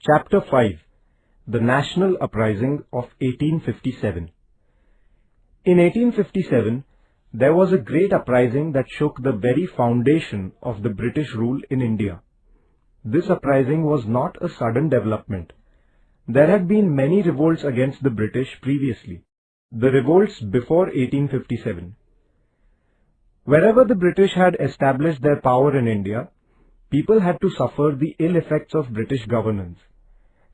Chapter 5. The National Uprising of 1857. In 1857, there was a great uprising that shook the very foundation of the British rule in India. This uprising was not a sudden development. There had been many revolts against the British previously. The revolts before 1857. Wherever the British had established their power in India, people had to suffer the ill effects of British governance.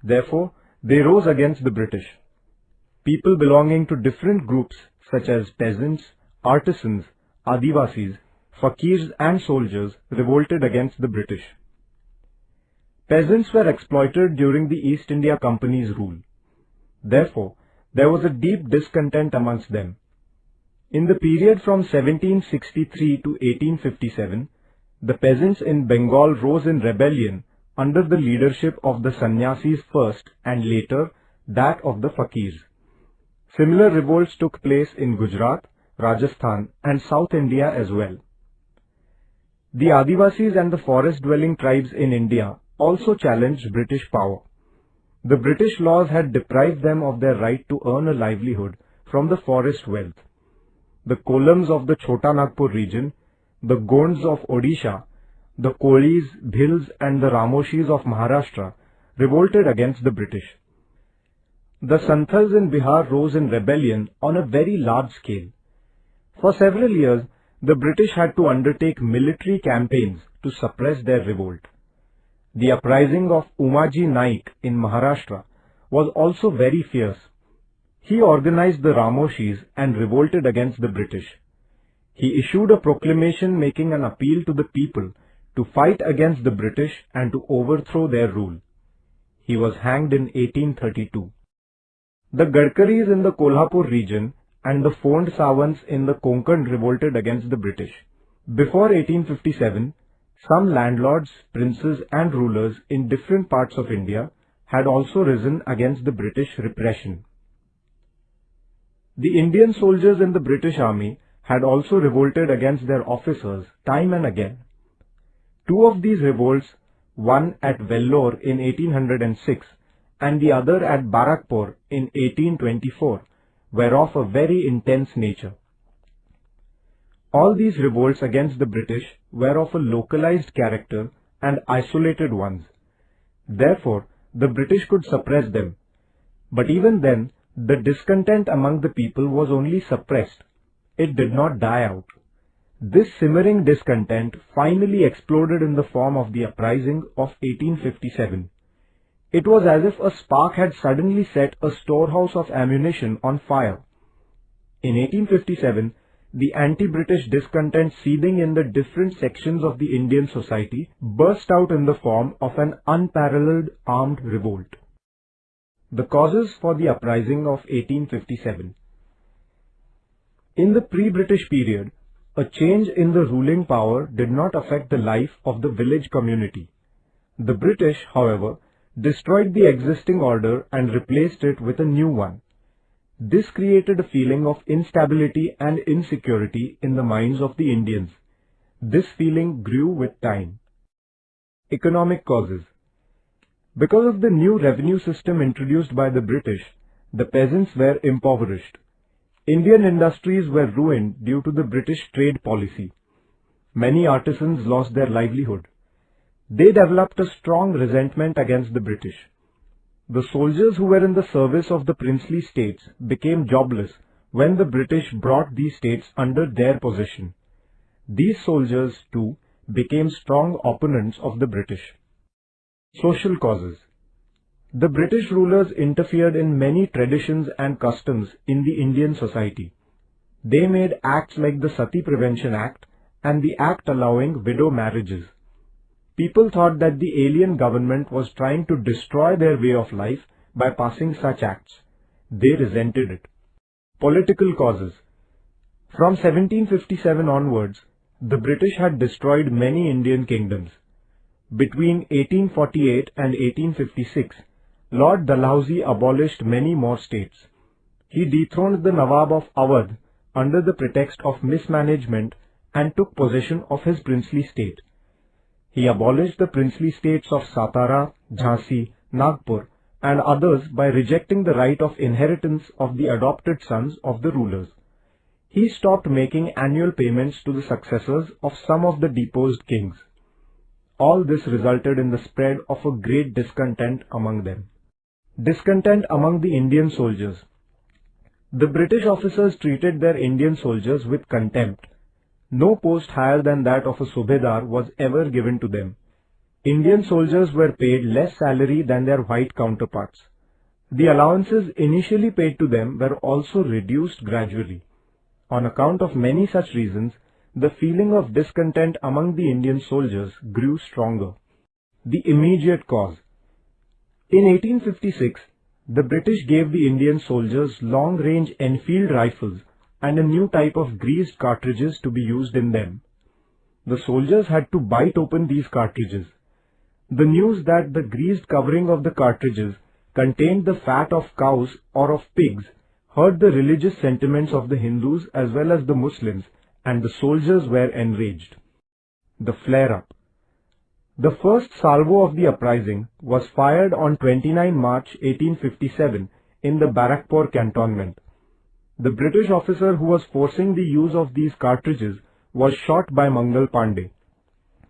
Therefore, they rose against the British. People belonging to different groups such as peasants, artisans, Adivasis, fakirs and soldiers revolted against the British. Peasants were exploited during the East India Company's rule. Therefore, there was a deep discontent amongst them. In the period from 1763 to 1857, the peasants in Bengal rose in rebellion under the leadership of the sannyasis first and later that of the fakirs. Similar revolts took place in Gujarat, Rajasthan and South India as well. The Adivasis and the forest-dwelling tribes in India also challenged British power. The British laws had deprived them of their right to earn a livelihood from the forest wealth. The Kolams of the Chota Nagpur region, the Gonds of Odisha, the Kolis, Bhils and the Ramoshis of Maharashtra revolted against the British. The Santhals in Bihar rose in rebellion on a very large scale. For several years, the British had to undertake military campaigns to suppress their revolt. The uprising of Umaji Naik in Maharashtra was also very fierce. He organized the Ramoshis and revolted against the British. He issued a proclamation making an appeal to the people to fight against the British and to overthrow their rule. He was hanged in 1832. The Gadkaris in the Kolhapur region and the Fond Sawants in the Konkan revolted against the British. Before 1857, some landlords, princes and rulers in different parts of India had also risen against the British repression. The Indian soldiers in the British Army had also revolted against their officers time and again. Two of these revolts, one at Vellore in 1806 and the other at Barakpur in 1824, were of a very intense nature. All these revolts against the British were of a localized character and isolated ones. Therefore, the British could suppress them. But even then, the discontent among the people was only suppressed. It did not die out. This simmering discontent finally exploded in the form of the uprising of 1857. It was as if a spark had suddenly set a storehouse of ammunition on fire. In 1857, the anti-British discontent seething in the different sections of the Indian society burst out in the form of an unparalleled armed revolt. The causes for the uprising of 1857. In the pre-British period, a change in the ruling power did not affect the life of the village community. The British, however, destroyed the existing order and replaced it with a new one. This created a feeling of instability and insecurity in the minds of the Indians. This feeling grew with time. Economic causes. Because of the new revenue system introduced by the British, the peasants were impoverished. Indian industries were ruined due to the British trade policy. Many artisans lost their livelihood. They developed a strong resentment against the British. The soldiers who were in the service of the princely states became jobless when the British brought these states under their possession. These soldiers, too, became strong opponents of the British. Social causes. The British rulers interfered in many traditions and customs in the Indian society. They made acts like the Sati Prevention Act and the act allowing widow marriages. People thought that the alien government was trying to destroy their way of life by passing such acts. They resented it. Political causes. From 1757 onwards, the British had destroyed many Indian kingdoms. Between 1848 and 1856, Lord Dalhousie abolished many more states. He dethroned the Nawab of Awadh under the pretext of mismanagement and took possession of his princely state. He abolished the princely states of Satara, Jhansi, Nagpur, and others by rejecting the right of inheritance of the adopted sons of the rulers. He stopped making annual payments to the successors of some of the deposed kings. All this resulted in the spread of a great discontent among them. Discontent among the Indian soldiers. The British officers treated their Indian soldiers with contempt. No post higher than that of a subedar was ever given to them. Indian soldiers were paid less salary than their white counterparts. The allowances initially paid to them were also reduced gradually. On account of many such reasons, the feeling of discontent among the Indian soldiers grew stronger. The immediate cause. In 1856, the British gave the Indian soldiers long-range Enfield rifles and a new type of greased cartridges to be used in them. The soldiers had to bite open these cartridges. The news that the greased covering of the cartridges contained the fat of cows or of pigs hurt the religious sentiments of the Hindus as well as the Muslims, and the soldiers were enraged. The flare-up. The first salvo of the uprising was fired on 29 March 1857 in the Barakpur cantonment. The British officer who was forcing the use of these cartridges was shot by Mangal Pandey.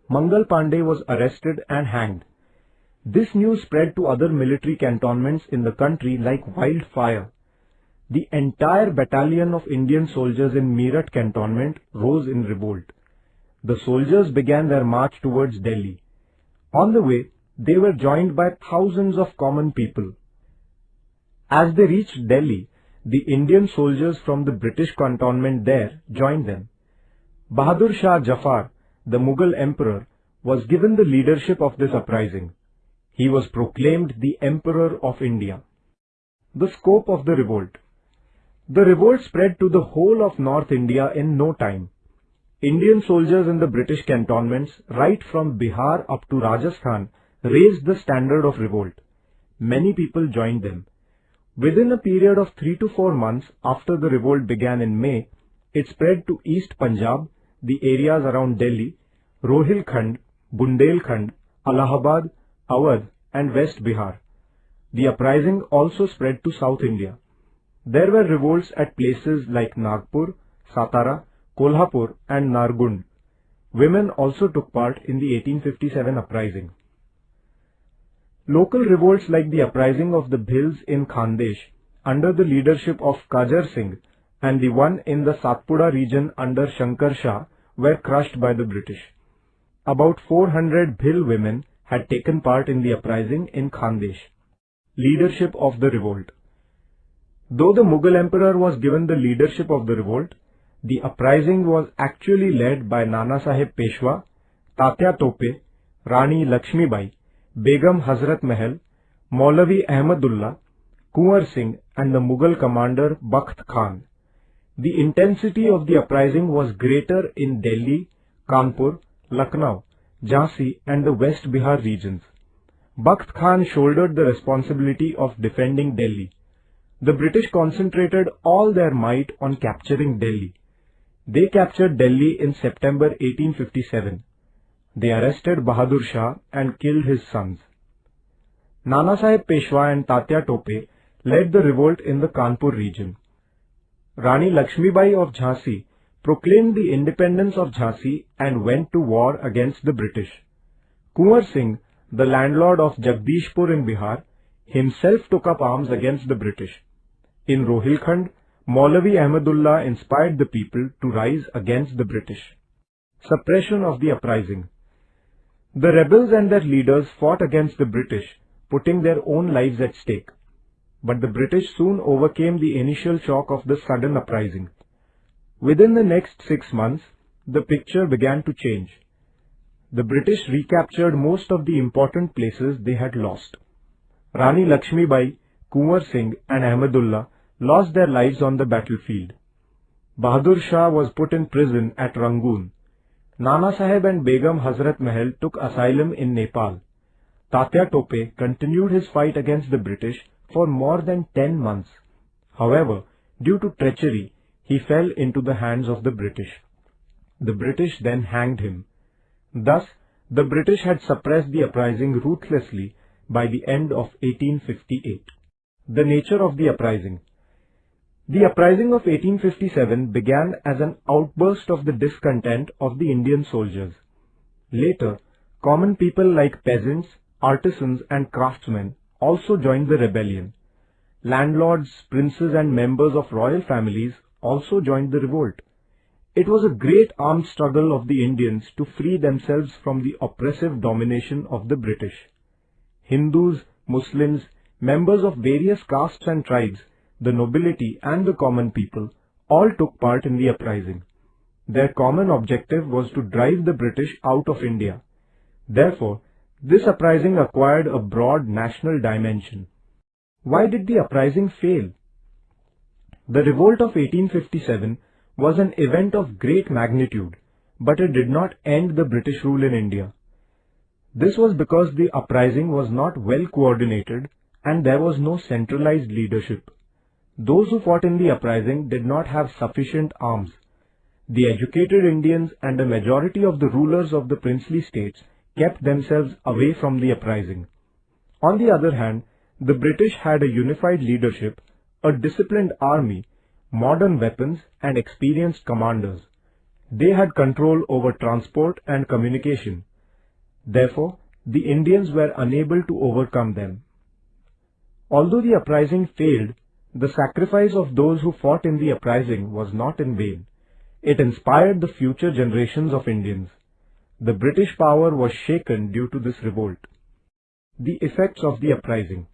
Mangal Pandey was arrested and hanged. This news spread to other military cantonments in the country like wildfire. The entire battalion of Indian soldiers in Meerut cantonment rose in revolt. The soldiers began their march towards Delhi. On the way, they were joined by thousands of common people. As they reached Delhi, the Indian soldiers from the British cantonment there joined them. Bahadur Shah Jafar, the Mughal emperor, was given the leadership of this uprising. He was proclaimed the Emperor of India. The scope of the revolt. The revolt spread to the whole of North India in no time. Indian soldiers in the British cantonments, right from Bihar up to Rajasthan, raised the standard of revolt. Many people joined them. Within a period of 3 to 4 months after the revolt began in May, it spread to East Punjab, the areas around Delhi, Rohilkhand, Bundelkhand, Allahabad, Awadh and West Bihar. The uprising also spread to South India. There were revolts at places like Nagpur, Satara, Kolhapur and Nargund. Women also took part in the 1857 uprising. Local revolts like the uprising of the Bhils in Khandesh under the leadership of Kajar Singh and the one in the Satpura region under Shankar Shah were crushed by the British. About 400 Bhil women had taken part in the uprising in Khandesh. Leadership of the revolt. Though the Mughal emperor was given the leadership of the revolt, the uprising was actually led by Nana Sahib Peshwa, Tatya Tope, Rani Lakshmibai, Begum Hazrat Mahal, Maulavi Ahmadullah, Kunwar Singh and the Mughal commander Bakht Khan. The intensity of the uprising was greater in Delhi, Kanpur, Lucknow, Jhansi and the West Bihar regions. Bakht Khan shouldered the responsibility of defending Delhi. The British concentrated all their might on capturing Delhi. They captured Delhi in September 1857. They arrested Bahadur Shah and killed his sons. Nana Sahib Peshwa and Tatya Tope led the revolt in the Kanpur region. Rani Lakshmibai of Jhansi proclaimed the independence of Jhansi and went to war against the British. Kunwar Singh, the landlord of Jagdishpur in Bihar, himself took up arms against the British. In Rohilkhand, Maulavi Ahmadullah inspired the people to rise against the British. Suppression of the uprising. The rebels and their leaders fought against the British, putting their own lives at stake. But the British soon overcame the initial shock of the sudden uprising. Within the next 6 months, the picture began to change. The British recaptured most of the important places they had lost. Rani Lakshmibai, Kunwar Singh and Ahmadullah lost their lives on the battlefield. Bahadur Shah was put in prison at Rangoon. Nana Sahib and Begum Hazrat Mahal took asylum in Nepal. Tatya Tope continued his fight against the British for more than 10 months. However, due to treachery, he fell into the hands of the British. The British then hanged him. Thus, the British had suppressed the uprising ruthlessly by the end of 1858. The nature of the uprising. The uprising of 1857 began as an outburst of the discontent of the Indian soldiers. Later, common people like peasants, artisans and craftsmen also joined the rebellion. Landlords, princes and members of royal families also joined the revolt. It was a great armed struggle of the Indians to free themselves from the oppressive domination of the British. Hindus, Muslims, members of various castes and tribes, the nobility and the common people all took part in the uprising. Their common objective was to drive the British out of India. Therefore, this uprising acquired a broad national dimension. Why did the uprising fail? The revolt of 1857 was an event of great magnitude, but it did not end the British rule in India. This was because the uprising was not well coordinated and there was no centralized leadership. Those who fought in the uprising did not have sufficient arms. The educated Indians and a majority of the rulers of the princely states kept themselves away from the uprising. On the other hand, the British had a unified leadership, a disciplined army, modern weapons and experienced commanders. They had control over transport and communication. Therefore, the Indians were unable to overcome them. Although the uprising failed, the sacrifice of those who fought in the uprising was not in vain. It inspired the future generations of Indians. The British power was shaken due to this revolt. The effects of the uprising.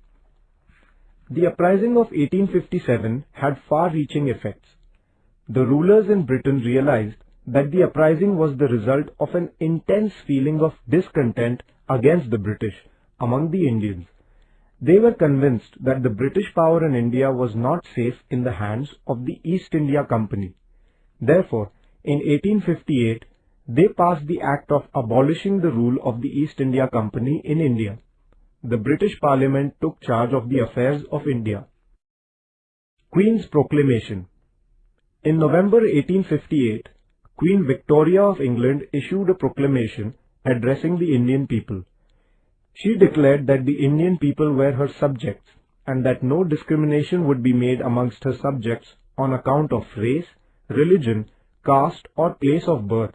The uprising of 1857 had far-reaching effects. The rulers in Britain realized that the uprising was the result of an intense feeling of discontent against the British among the Indians. They were convinced that the British power in India was not safe in the hands of the East India Company. Therefore, in 1858, they passed the Act of abolishing the rule of the East India Company in India. The British Parliament took charge of the affairs of India. Queen's Proclamation. In November 1858, Queen Victoria of England issued a proclamation addressing the Indian people. She declared that the Indian people were her subjects and that no discrimination would be made amongst her subjects on account of race, religion, caste or place of birth,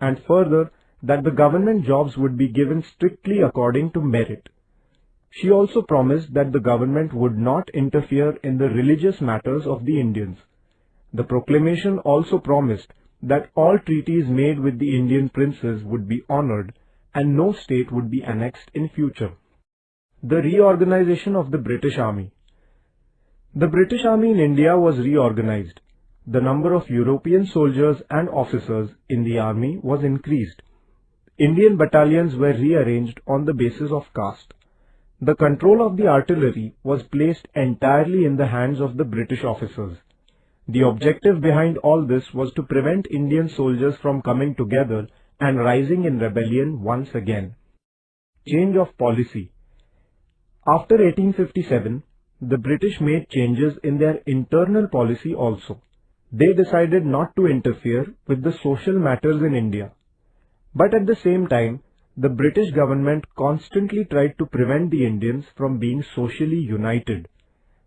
and further that the government jobs would be given strictly according to merit. She also promised that the government would not interfere in the religious matters of the Indians. The proclamation also promised that all treaties made with the Indian princes would be honored and no state would be annexed in future. The reorganization of the British Army. The British Army in India was reorganized. The number of European soldiers and officers in the army was increased. Indian battalions were rearranged on the basis of caste. The control of the artillery was placed entirely in the hands of the British officers. The objective behind all this was to prevent Indian soldiers from coming together and rising in rebellion once again. Change of policy. After 1857, the British made changes in their internal policy also. They decided not to interfere with the social matters in India. But at the same time, the British government constantly tried to prevent the Indians from being socially united.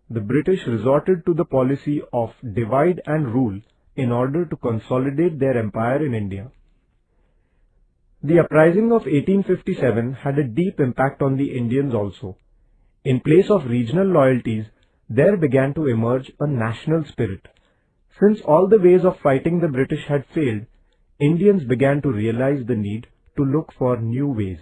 The British resorted to the policy of divide and rule in order to consolidate their empire in India. The uprising of 1857 had a deep impact on the Indians also. In place of regional loyalties, there began to emerge a national spirit. Since all the ways of fighting the British had failed, Indians began to realize the need to look for new ways.